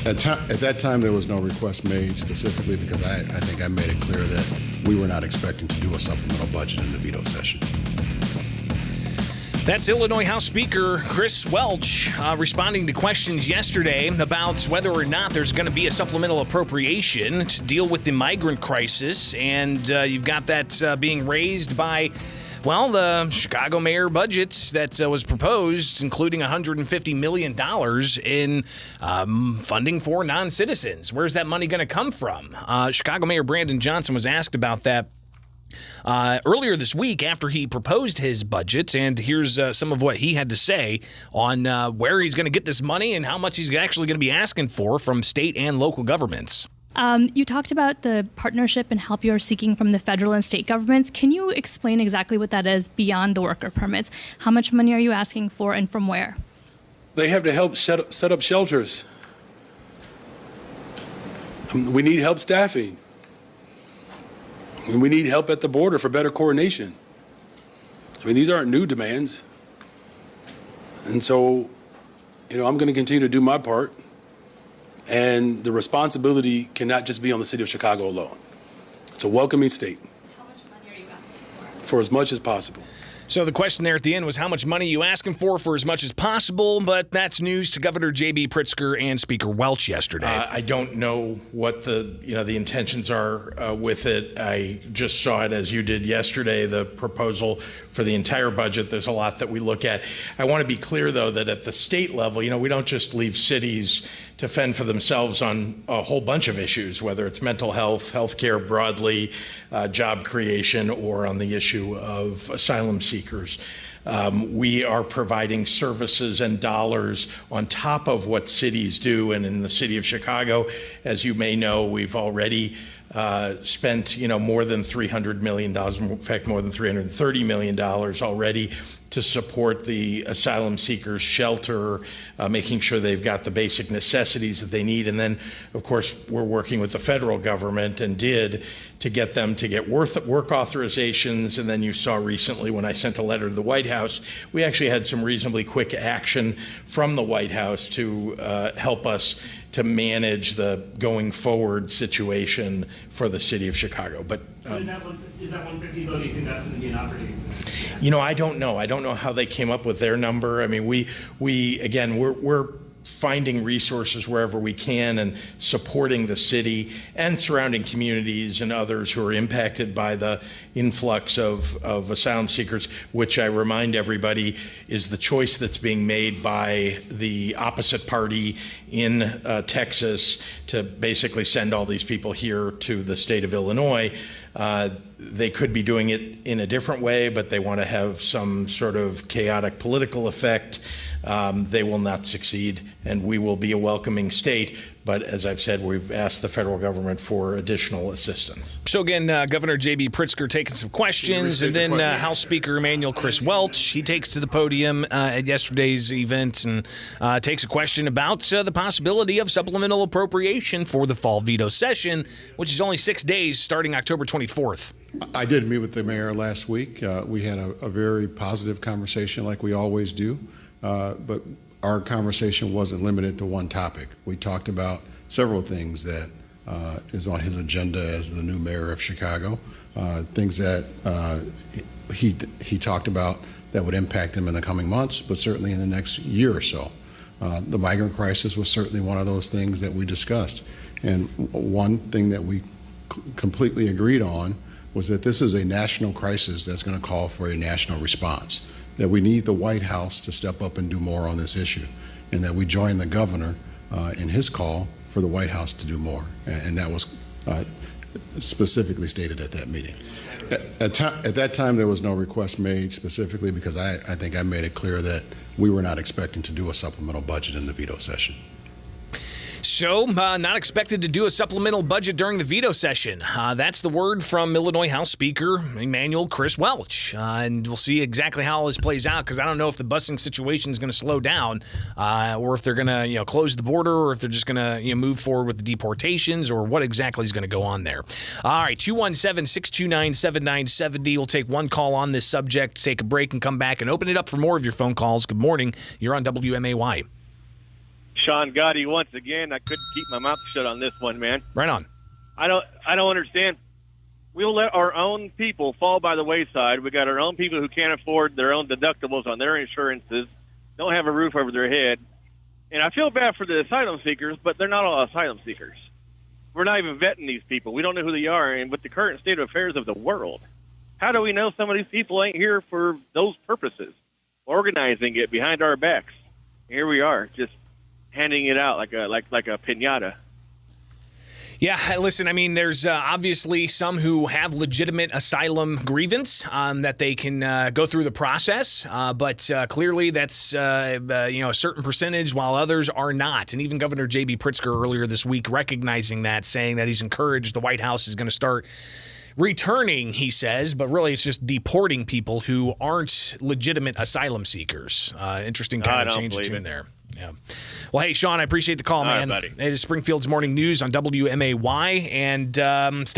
At that time, there was no request made specifically because I think I made it clear that we were not expecting to do a supplemental budget in the veto session. That's Illinois House Speaker Chris Welch responding to questions yesterday about whether or not there's going to be a supplemental appropriation to deal with the migrant crisis. And you've got that being raised by, well, the Chicago mayor budget that was proposed, including $150 million in funding for non-citizens. Where's that money going to come from? Chicago Mayor Brandon Johnson was asked about that earlier this week after he proposed his budget, and here's some of what he had to say on where he's going to get this money and how much he's actually going to be asking for from state and local governments. You talked about the partnership and help you're seeking from the federal and state governments. Can you explain exactly what that is beyond the worker permits? How much money are you asking for and from where? They have to help set up shelters. We need help staffing. We need help at the border for better coordination. I mean, these aren't new demands. And so, I'm going to continue to do my part. And the responsibility cannot just be on the city of Chicago alone. It's a welcoming state. How much money are you asking for as much as possible. So the question there at the end was how much money are you asking for as much as possible, but that's news to Governor J.B. Pritzker and Speaker Welch yesterday. I don't know what the intentions are with it. I just saw it as you did yesterday, the proposal for the entire budget. There's a lot that we look at. I want to be clear, though, that at the state level, we don't just leave cities to fend for themselves on a whole bunch of issues, whether it's mental health, healthcare broadly, job creation, or on the issue of asylum seekers. We are providing services and dollars on top of what cities do. And in the city of Chicago, as you may know, we've already spent, more than $300 million, in fact, more than $330 million already to support the asylum seekers shelter, making sure they've got the basic necessities that they need. And then, of course, we're working with the federal government and to get them to get work authorizations. And then you saw recently when I sent a letter to the White House, we actually had some reasonably quick action from the White House to help us to manage the going forward situation for the city of Chicago. But so is that 150 though? Do you think that's going to be an operating? I don't know. I don't know how they came up with their number. I mean, we're finding resources wherever we can and supporting the city and surrounding communities and others who are impacted by the influx of asylum seekers, which I remind everybody is the choice that's being made by the opposite party in Texas to basically send all these people here to the state of Illinois. They could be doing it in a different way, but they want to have some sort of chaotic political effect. They will not succeed, and we will be a welcoming state. But as I've said, we've asked the federal government for additional assistance. So again, Governor J.B. Pritzker taking some questions, and then House Speaker Emanuel Chris Welch, he takes to the podium at yesterday's event and takes a question about the possibility of supplemental appropriation for the fall veto session, which is only 6 days starting October 24th. I did meet with the mayor last week. We had a very positive conversation like we always do, but our conversation wasn't limited to one topic. We talked about several things that is on his agenda as the new mayor of Chicago, things that he talked about that would impact him in the coming months, but certainly in the next year or so. The migrant crisis was certainly one of those things that we discussed. And one thing that we completely agreed on was that this is a national crisis that's going to call for a national response, that we need the White House to step up and do more on this issue, and that we join the governor in his call for the White House to do more. And that was specifically stated at that meeting. At that time, there was no request made specifically because I think I made it clear that we were not expecting to do a supplemental budget in the veto session. So, not expected to do a supplemental budget during the veto session. That's the word from Illinois House Speaker Emanuel Chris Welch. And we'll see exactly how all this plays out, because I don't know if the busing situation is going to slow down or if they're going to close the border, or if they're just going to move forward with the deportations, or what exactly is going to go on there. All right, 217-629-7970. We'll take one call on this subject, take a break, and come back and open it up for more of your phone calls. Good morning. You're on WMAY. Sean Gotti once again. I couldn't keep my mouth shut on this one, man. Right on. I don't understand. We'll let our own people fall by the wayside. We got our own people who can't afford their own deductibles on their insurances, don't have a roof over their head. And I feel bad for the asylum seekers, but they're not all asylum seekers. We're not even vetting these people. We don't know who they are. And with the current state of affairs of the world, how do we know some of these people ain't here for those purposes? Organizing it behind our backs. Here we are, just handing it out like a piñata. Yeah, listen, I mean, there's obviously some who have legitimate asylum grievance that they can go through the process, but clearly that's a certain percentage, while others are not. And even Governor J.B. Pritzker earlier this week recognizing that, saying that he's encouraged the White House is going to start returning, he says, but really it's just deporting people who aren't legitimate asylum seekers. Interesting kind of change of tune there. Yeah. Well, hey, Sean, I appreciate the call, man. All right, buddy. It is Springfield's Morning News on WMAY, and stay